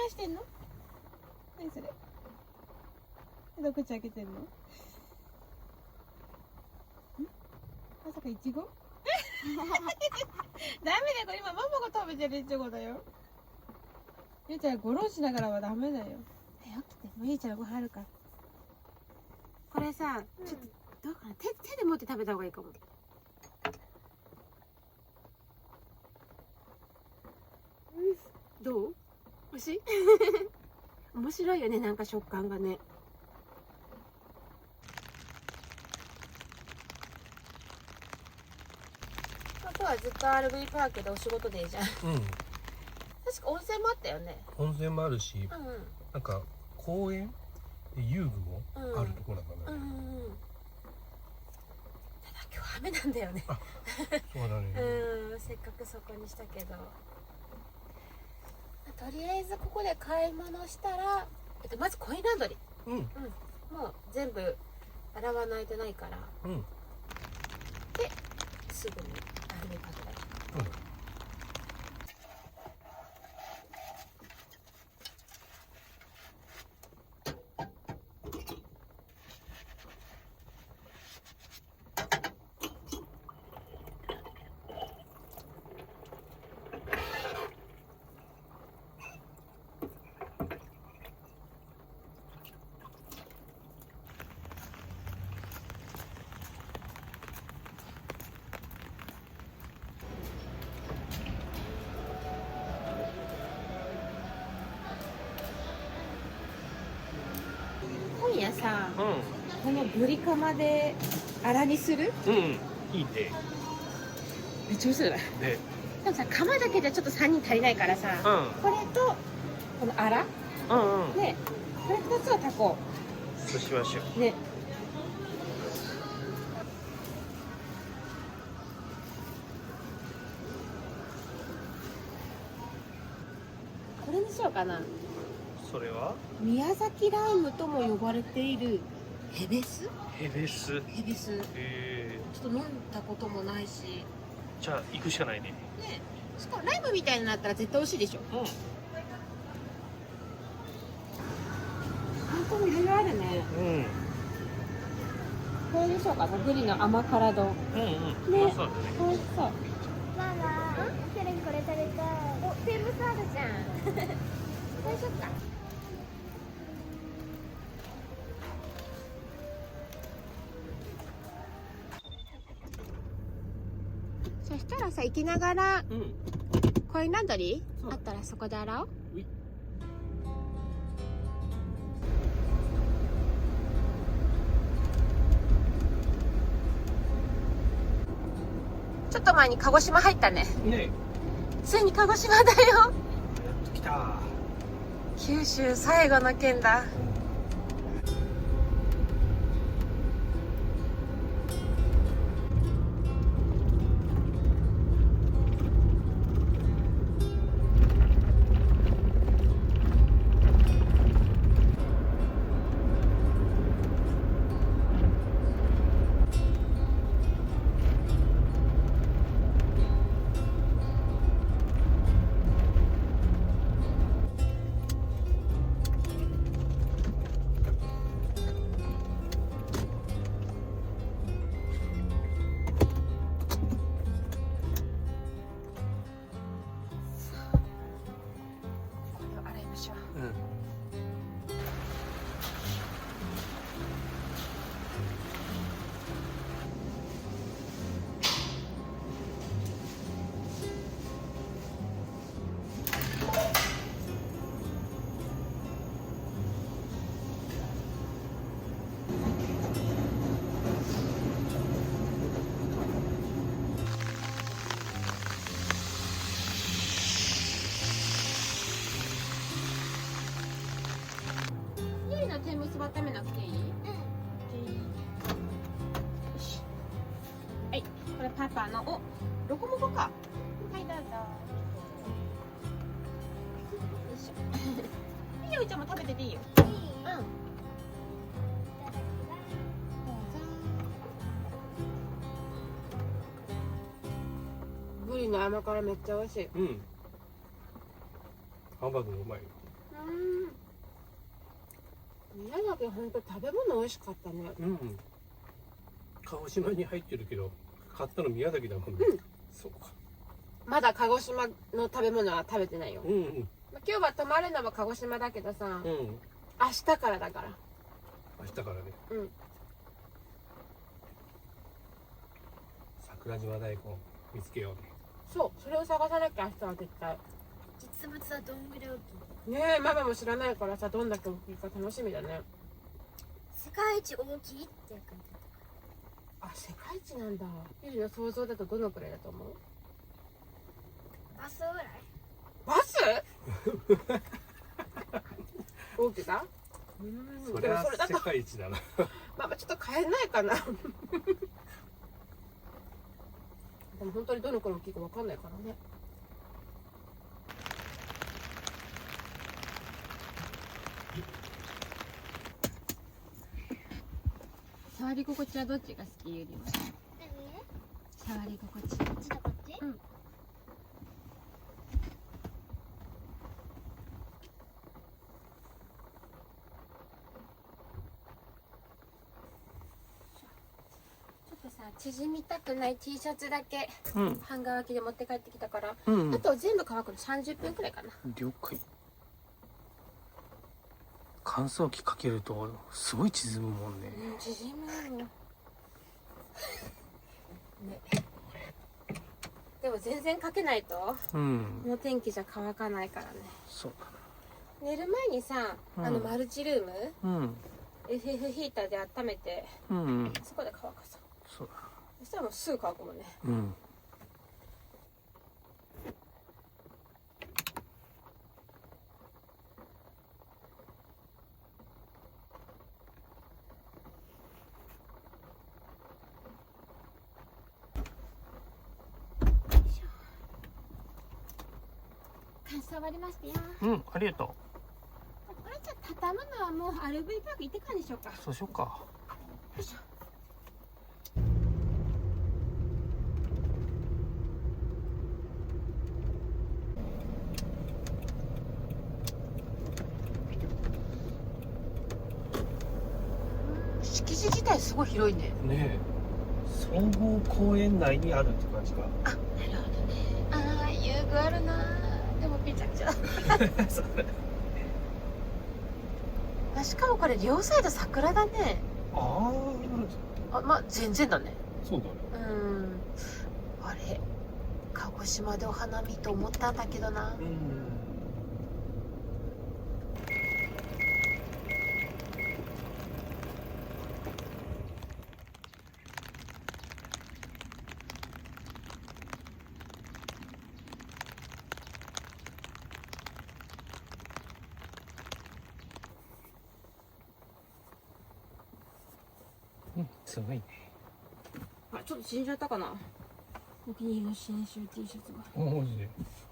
話してんの？何それ？どこ口開けてんの？まさかイチゴ？ダメだよ、これ今ママが食べてるイチゴだよ。ゆうちゃんゴロンしながらはダメだよ。起きて、もうゆうちゃんのご飯あるから。これさ、ちょっとどうかな、手で持って食べた方がいいかも。どう？美味しい？面白いよね、なんか食感がね。あとはずっと RV パークでお仕事でいいじゃん。うん。確か温泉もあったよね。温泉もあるし、うんうん。なんか公園で遊具もあるところだからね。ただ今日雨なんだよね。そうだね。せっかくそこにしたけど。とりあえずここで買い物したら、まずコインランドリー。もう全部洗わないとないから。ですぐにRVパークだ。今夜さ、このブリカマであらにする？いいね。めっちゃ美味しそうだね。でもさ、釜だけじゃちょっと3人足りないからさ、これとこのあら、ね、これ2つを炊こう。そうしましょう。ね。これにしようかな。それは宮崎ライムとも呼ばれているヘベス。ヘベス。ちょっと飲んだこともないし。じゃあ行くしかないね。ね、しかもライムみたいになったら絶対美味しいでしょ。本当にいろいろあるね。これでしょうかな、ブリの甘辛丼。ね、美味しそう。ママ、セレンこれ食べたい。お、テーブスあるじゃん。どうしよっか。そしたらさ、行きながら、コインランドリーあったらそこで洗おう。ちょっと前に鹿児島入ったね。ついに鹿児島だよ。来た。九州最後の県だ。天むすば温めなくていい？よし。はい、これパパの、お、ロコモコか。はい、どうぞ。よいしょ。みよちゃんも食べてていいよ。どうぞ。ブリの甘辛めっちゃ美味しい。ハンバーグもうまいよ。宮崎ほんと食べ物美味しかったね。うん。鹿児島に入ってるけど買ったの宮崎だもんね。そうか。まだ鹿児島の食べ物は食べてないよ。うんうん。今日は泊まるのは鹿児島だけどさ、うん。明日からだから。明日からね。うん。桜島大根見つけようね。そう、それを探さなきゃ明日は絶対。実物はどんぐらい大きい？ねえ、ママも知らないからさ、どんだけ大きいか楽しみだね。世界一大きいって書いてあ、世界一なんだ。ゆりの想像だとどのくらいだと思う？あった。バスぐらい？バス？大きさ？それは世界一だな。ママちょっと買えないかな。でも本当にどのくらい大きいかわかんないからね。触り心地はどっちが好き？ゆりは触り心地。こっちとこっち？うん。ちょっとさ、縮みたくない T シャツだけうんハンガー脇で持って帰ってきたから、うんあと全部乾くの30分くらいかな。了解。乾燥機かけるとすごい縮むもんね。うん、縮むよ。ね。でも全然かけないと、うん。この天気じゃ乾かないからね。そうだ寝る前にさ、うんマルチルーム、な。うん。 FF ヒーターで温めて、うん。そこで乾かそう。そうだ。そしたらもうすぐ乾くもんね。うん。乾燥終わりましたよ。うん、ありがとこれじゃ畳むのはもう RV パーク行ってからでしょうか。う。そうしようか。よいしょ。敷地自体すごい広いね。ねえ。総合公園内にあるって感じか。あ、なるほどね。ああ、遊具あるな。でもめちゃくちゃ。そうあ、しかもこれ両サイド桜だね。ああ、まあ全然だね。そうだね。あれ、鹿児島でお花見と思ったんだけどな。うん。うん、すごいね。あ、ちょっと縮んじゃったかな。お気に入りの新種 T シャツが。あ、マジで。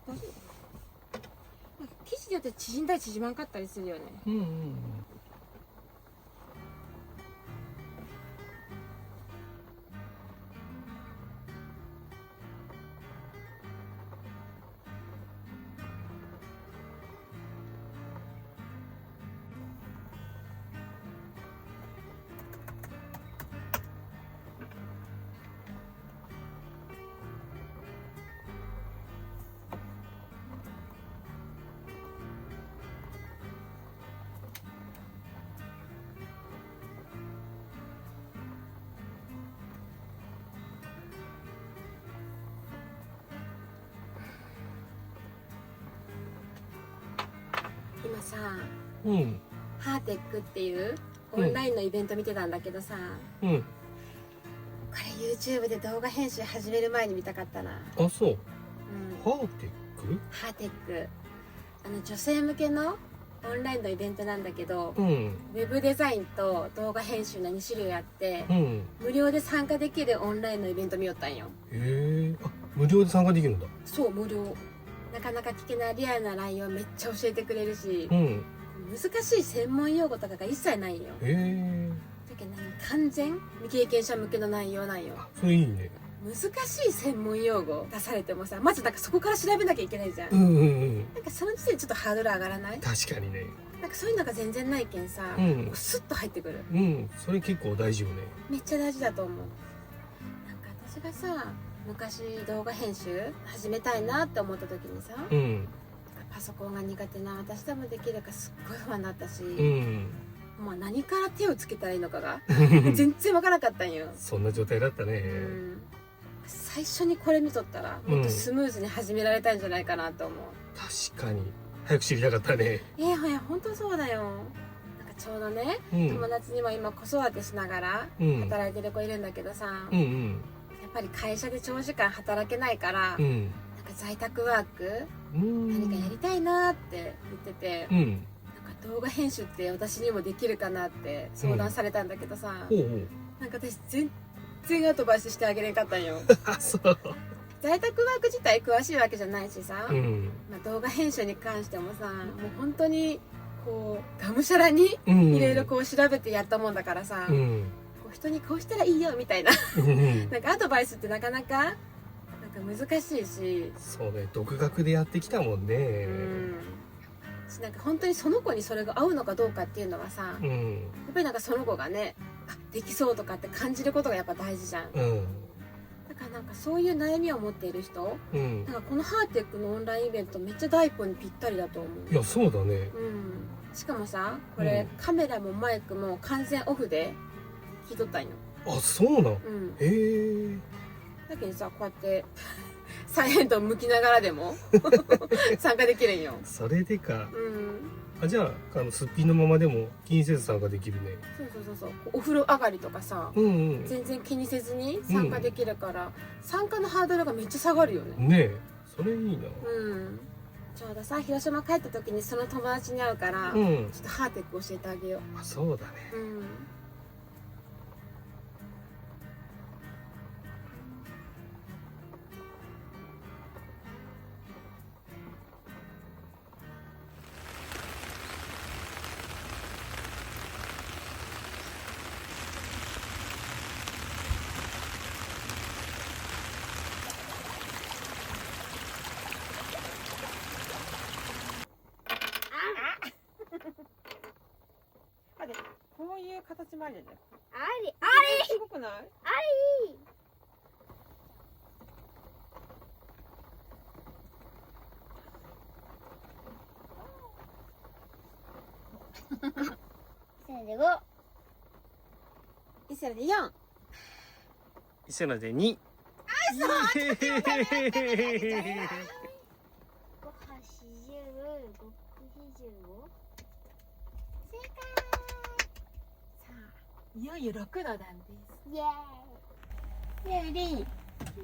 大丈夫？なんか生地によって縮んだり縮まんかったりするよね。うんうんうん。今さ、うんハーテックっていうオンラインのイベント見てたんだけどさ、うん。これ YouTube で動画編集始める前に見たかったな。あ、そう。うん、ハーテック？ハーテック、女性向けのオンラインのイベントなんだけど、うんウェブデザインと動画編集の2種類あって、うん。無料で参加できるオンラインのイベント見よったんよ。へえ。あ、無料で参加できるんだ。そう、無料。なかなか聞けないリアルな内容めっちゃ教えてくれるし、うん。難しい専門用語とかが一切ないよ。へえ。だけど完全未経験者向けの内容なんよ。それいいね。難しい専門用語出されてもさ、まずなんかそこから調べなきゃいけないじゃん。うんうんうん。なんかその時点でちょっとハードル上がらない？確かにね。なんかそういうのが全然ないけんさ、うんこうスッと入ってくる。うん、それ結構大事よね。めっちゃ大事だと思う。なんか私がさ、昔動画編集始めたいなって思った時にさ、うんパソコンが苦手な私でもできるかすっごい不安だったし、うんまあ何から手をつけたらいいのかが全然わからなかったんよ。そんな状態だったね。最初にこれ見とったらもっとスムーズに始められたんじゃないかなと思う。確かに早く知りたかったね。本当そうだよ。なんかちょうどね、うん友達にも今子育てしながらうん働いてる子いるんだけどさ、うんうんやっぱり会社で長時間働けないから、うんなんか在宅ワークうん何かやりたいなって言ってて、うんなんか動画編集って私にもできるかなって相談されたんだけどさ、ほうほう。なんか私全然アドバイスしてあげれんかったんよ。あ、そう在宅ワーク自体詳しいわけじゃないしさ、うんまあ、動画編集に関してもさ、もう本当にこうがむしゃらにうんいろいろこう調べてやったもんだからさ、うんこう人にこうしたらいいよみたいなうんなんかアドバイスってなかなかなんか難しいし、そうね、独学でやってきたもんね。なんか本当にその子にそれが合うのかどうかっていうのはさ、やっうんぱりなんかその子がね、あできそうとかって感じることがやっぱ大事じゃん。うんだからなんかそういう悩みを持っている人、うんなんかこのハーテックのオンラインイベントめっちゃ大根にぴったりだと思う。いやそうだね。しかもさ、これ、カメラもマイクも完全オフで聞いとったんよ。あ、そうなん。へえ。だけどさ、こうやってサイレントを向きながらでも参加できるんよ。それでか。うん。あ、じゃあすっぴんのままでも気にせず参加できるね。そう。お風呂上がりとかさ、うんうん。全然気にせずに参加できるから、参加のハードルがめっちゃ下がるよね。ねえ、それいいな。ちょうどさ、広島帰った時にその友達に会うから、ちょうん。っとハーテック教えてあげよあ、そうだね。う。こういう形もあるじゃない。ありすごくない？せーの一世で4。伊勢ので2。5、80、5、85、正解。さあ、いよいよ6の段です。イエーイ。ねえりん、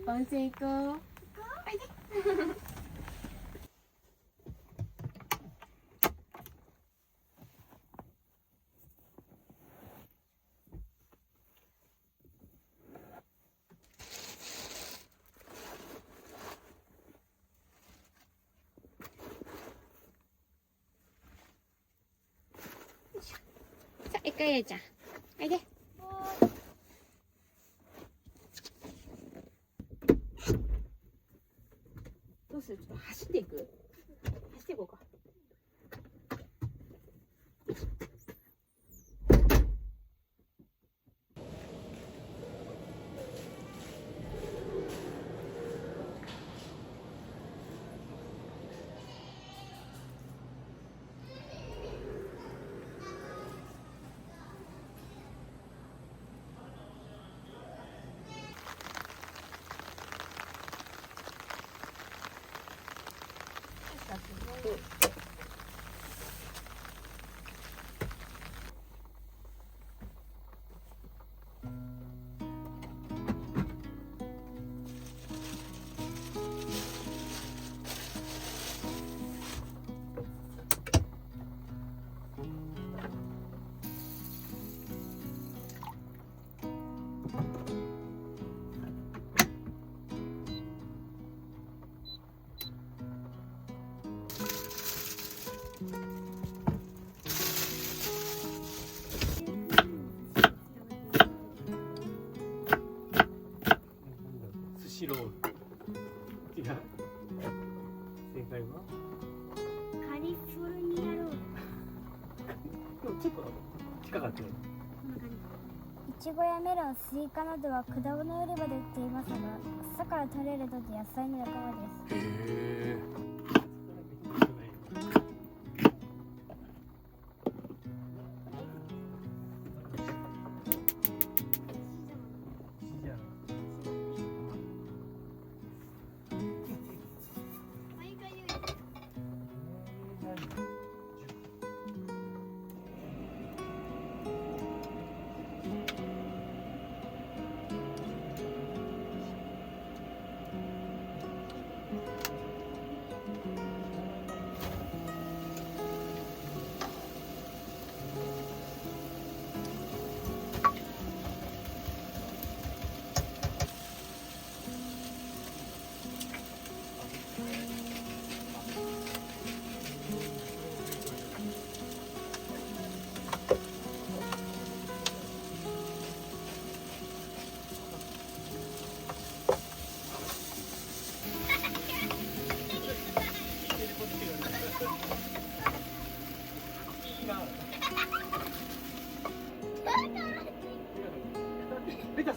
温泉行こう。さあ、一回ゆいちゃん。おいで。どうする？ちょっと走っていく？走っていこうか。在はカリフォルニアロード。でもちょっと近かったよ。こんな感じ。いちごやメロン、スイカなどは果物売り場で売っていますが、草から取れると野菜の仲間です。へえ。レタス。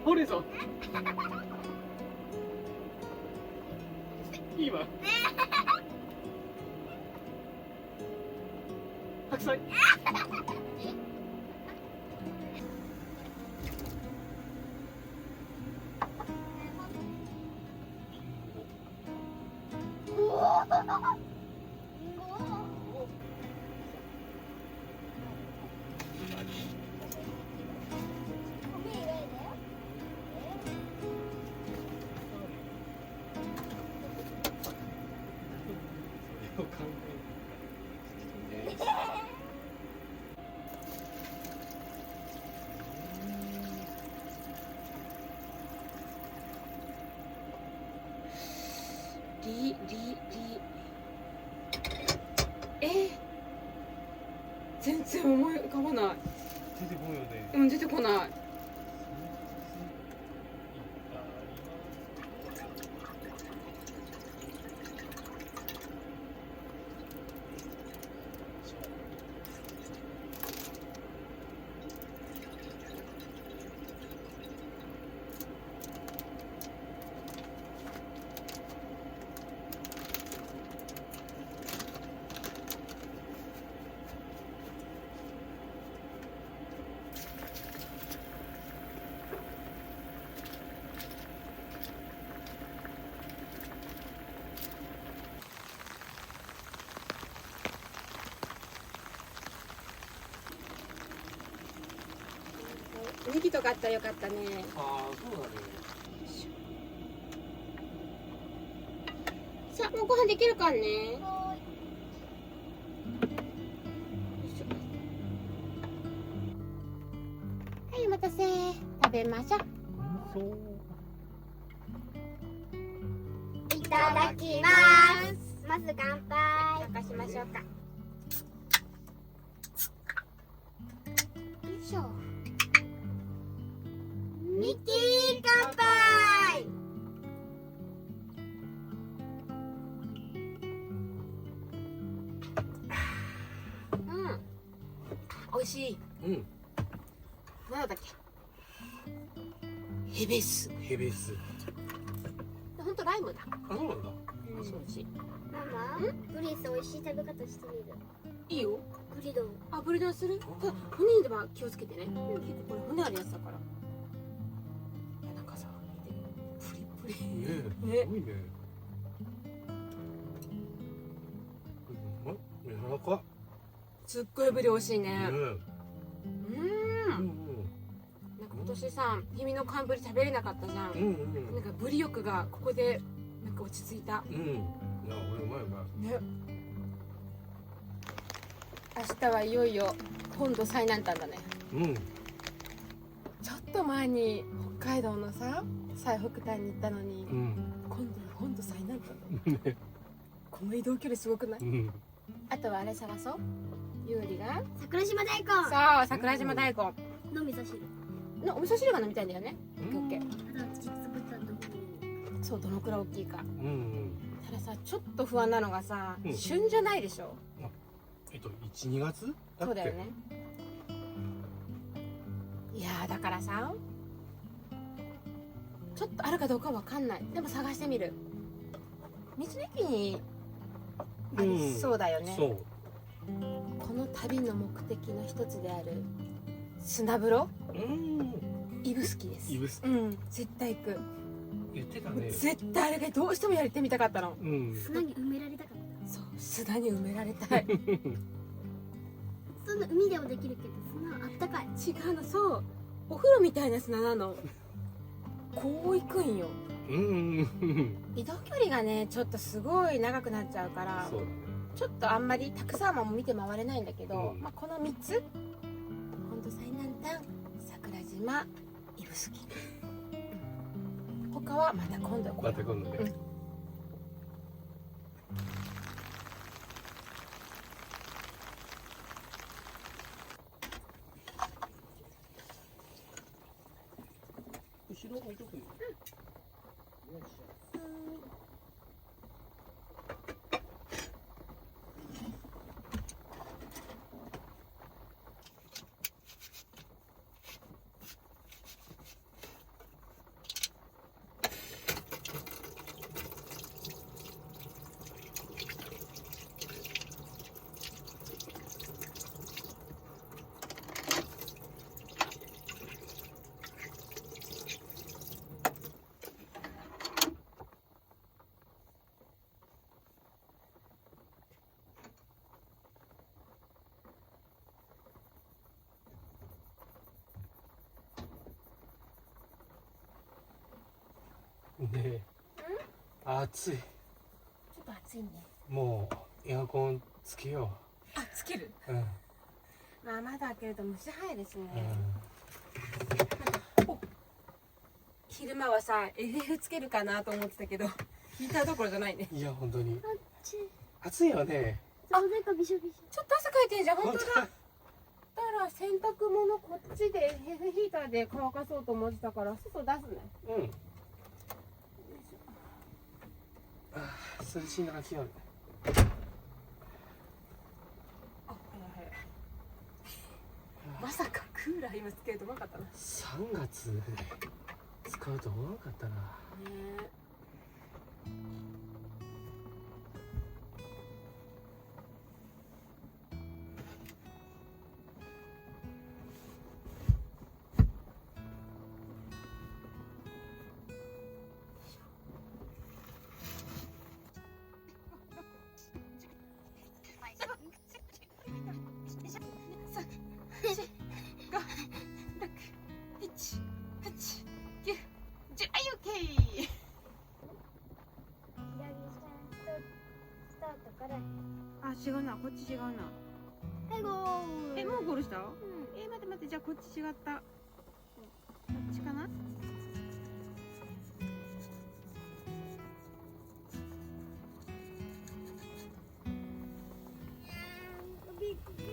ほうれん草。ピーマン。白菜。全然思い浮かばない。出てこいよね。うん、出てこない。ネギとかあったらよかったね。ああ、そうだね。さあ、もうご飯できるかんね。はい、お待たせ。食べましょう。そう。いただきます。まず乾杯。乾かしましょうか。よいしょ。ミッキー乾杯。うん。美味しい。うん。なんだっけ。ヘベス。ヘベス。ほんとライムだ。あ、そうなんだ。美味しい。ママ、ブリス美味しい食べ方してみる。いいよ。ブリ丼。あ、ブリ丼する。ただ骨には気をつけてね。結構これ骨あるやつだから。いや、なんかさ、見て。プリプリ。ねえ。ねすごいね。うん。柔らか。すっごいブリ美味しいね。ねえ。なんか今年さ、君の寒ブリ食べれなかったじゃん。うんうんなんかブリ欲がここでなんか落ち着いた。うん。いや、俺うまいうまい。ね。明日はいよいよ本土最南端だね。うん。ちょっと前に北海道のさ最北端に行ったのに、うん。今度は本土最南端だ。この移動距離すごくない？うん。あとはあれ探そう。ゆうりが桜島大根そう桜島大根の味噌汁。のお味噌汁が飲みたいんだよね。オッケーオッケー。あとは私作ったと思う。そうどのくらい大きいか。うんたださちょっと不安なのがさ、うん旬じゃないでしょ。1、2月だっけ？そうだよね。いやーだからさちょっとあるかどうかわかんない。でも探してみる。道の駅にありそうだよね、そうこの旅の目的の一つである砂風呂指宿です。指宿うん絶対行く。言ってたね。絶対あれがどうしてもやってみたかったの。砂に埋められたかっそう砂に埋められたいた。そんな海でもできるけど砂あったかい。違うの。そうお風呂みたいな砂なの。こう行くんよ。移動距離がねちょっとすごい長くなっちゃうからそうだね。ちょっとあんまりたくさんはもう見て回れないんだけど、うんまあ、この3つ本当最南端桜島指宿、他はまた今度また今度ね。後ろ置いとくよ。よいしょ。ねえ、暑い。ちょっと暑いね。もうエアコンつけよあつける。う。うん。まあ窓開けると虫入るしね、昼間はさ LL つけるかなと思ってたけどヒーターどころじゃないね。いや本当にあっち。暑いよね。あ、なんかびしょびしちょっと汗かいてんじゃん。本当だ。だから洗濯物こっちでヘルヒーターで乾かそうと思ってたから外出すね。うん。あー、涼しいのが来よる。あ、早い。まさかクーラー今つけると思わなかったな。ね3月で使うと思わなかったな。え。あ、違うな、こっち違うな。はい、ゴール。え、もうゴールした？うん。待って待って、じゃあこっち違った。こっちかな？びっくり。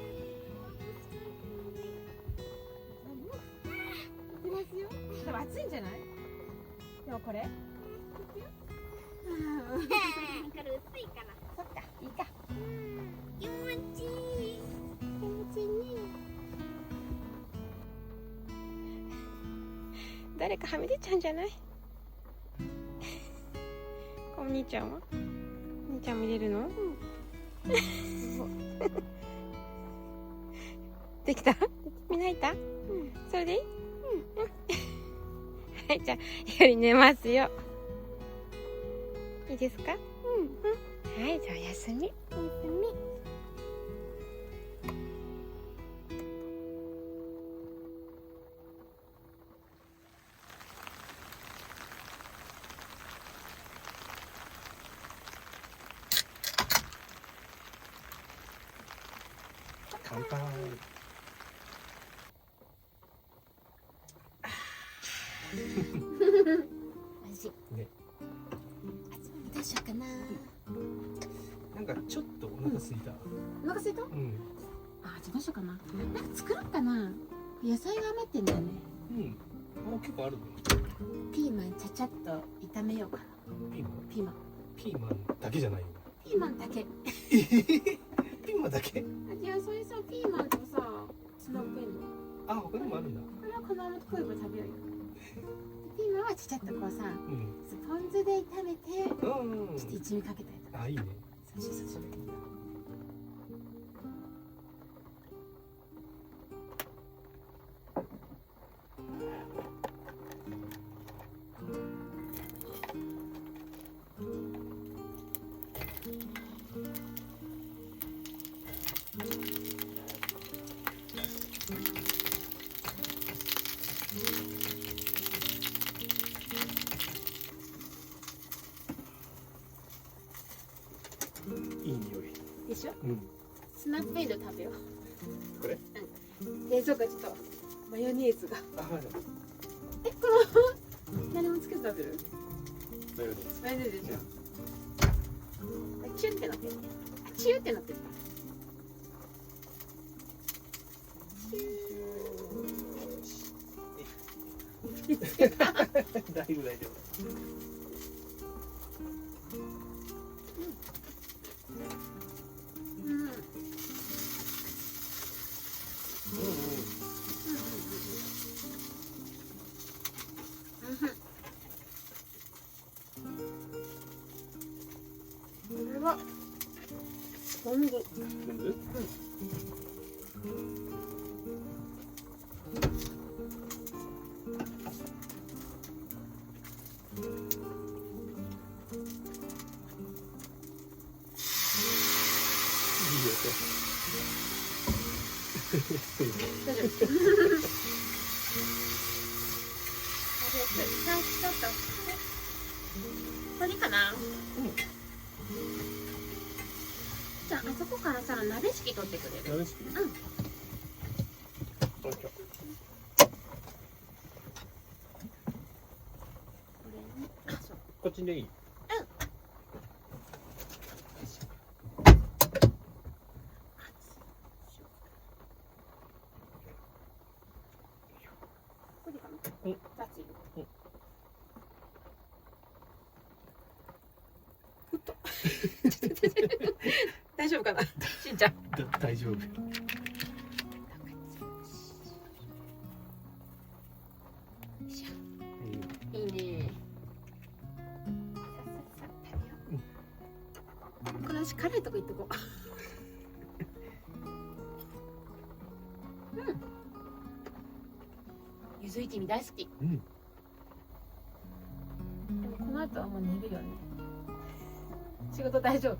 いますよ。でも暑いんじゃない？でもこれ？これ薄いから。そっか、いいか。気持ちいい。気持ちいいね。誰かはみ出ちゃうんじゃない？お兄ちゃんは？お兄ちゃんも入れるの？できた？みんな入った？それでいい？はい、じゃあより寝ますよ。いいですか？はい、じゃあおやすみ。おやすみ。乾杯。おいしい。ね。どうしようかな。なんかちょっとお腹空いた。お腹空いた？うん。あ、じゃあどうしようかな。なんか作ろうかな。野菜が余ってんだよね。うん。あ、結構あるね。ピーマンちゃちゃっと炒めようかな。ピーマンピーマンピーマンだけじゃないよ。ピーマンだけ。ピーマンだけ。いや、それさ、ピーマンとさ、スナップエンドウ。あ、他にもあるんだ。これはこのまま食えば食べようよ。ピーマンはちっちゃくこうさ、うんポン酢で炒めて、うんうん。ちょっと一味かけたりとか。あ、いいね。そうそうそう。いい匂い。でしょ？うん。スナップエンドウ食べよう。これ？冷蔵庫ちょっとマヨネーズが。あ、はい。え、この何もつけて食べる？マヨネーズ。マヨネーズでしょ？チュってなってる。チュってなってる。だいぶ大丈夫。うん。うんうん。これはポン酢。全部？大丈夫。ちょっと。これかな。じゃあ、あそこからさ、鍋敷取ってくれる。鍋敷き？うん。オッケー。これに、あ、そう。こっちでいい？これかな。うん。2ついる。うんふっと。大丈夫かな、しんちゃん。大丈夫。いいね。これ私辛いとこ行っとこう。うん。ゆず一味大好き。うん。でもこの後はもう寝るよね。仕事大丈夫？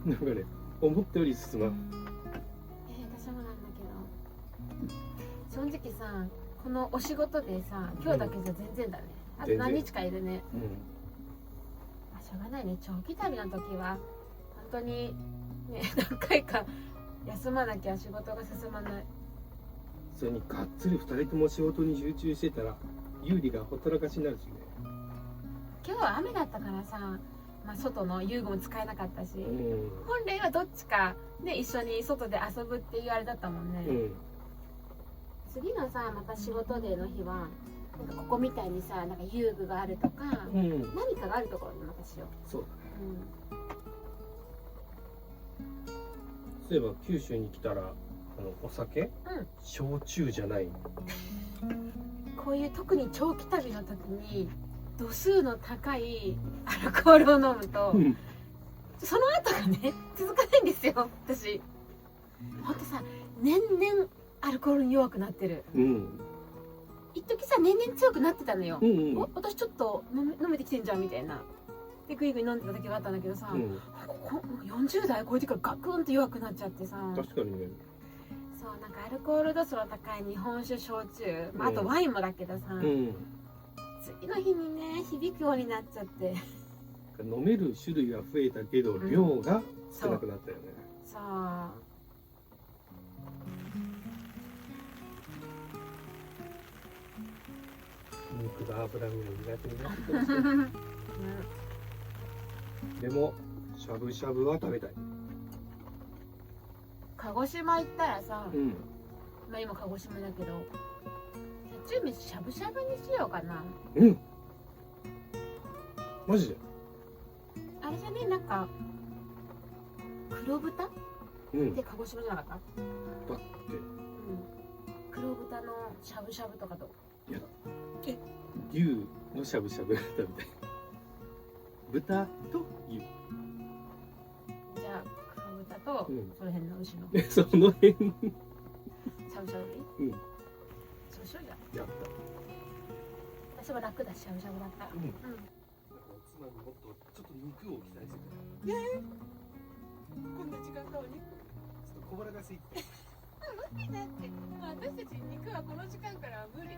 なんかね、思ったより進まん。私もなんだけど、正直さ、このお仕事でさ、今日だけじゃ全然だね。あと何日かいるね。うん。まあ、しょうがないね。長期旅の時は本当にね、何回か休まなきゃ仕事が進まない。それにがっつり2人とも仕事に集中してたら有利がほったらかしになるしね。今日は雨だったからさ、まあ、外の遊具も使えなかったし、うん。本来はどっちかで一緒に外で遊ぶっていうあれだったもんね。うん。次のさ、また仕事デーの日はなんかここみたいにさ、なんか遊具があるとか、うん。何かがあるところにまたしよそうだね。う。そういえば九州に来たらお酒、うん焼酎じゃない。こういう特に長期旅の時に度数の高いアルコールを飲むと、その後がね続かないんですよ。私ほんとさ、年々アルコールに弱くなってる。うん。一時さ、年々強くなってたのよ。うんうん。お、私ちょっと飲めてきてんじゃんみたいなでグイグイ飲んでた時があったんだけどさ、うん。40代超えてからガクンと弱くなっちゃってさ、確かにね。そう、なんかアルコール度数の高い日本酒、焼酎、まあ、あとワインもだけどさ、うん。次の日にね響くようになっちゃって、飲める種類は増えたけど、量が少なくなったよね。さあ肉が脂身が苦手になってきましたよ。でもしゃぶしゃぶは食べたい。鹿児島行ったらさ、うん。まあ今鹿児島だけど、立ち飯しゃぶしゃぶにしようかな。うん。マジで？あれじゃね、なんか黒豚うんで鹿児島じゃなかった？だって黒豚のしゃぶしゃぶとかと。いや牛のしゃぶしゃぶ食べたい。豚と牛。じゃあ黒豚とうんその辺の牛のその辺しゃぶしゃぶに。うんそうしようじゃん。やった。私は楽だし、しゃぶしゃぶだったら。うん。うん。おつまみもっとちょっと肉を期待してる。こんな時間かお肉。ちょっと小腹が空いて。だって、私たち肉はこの時間からは無理。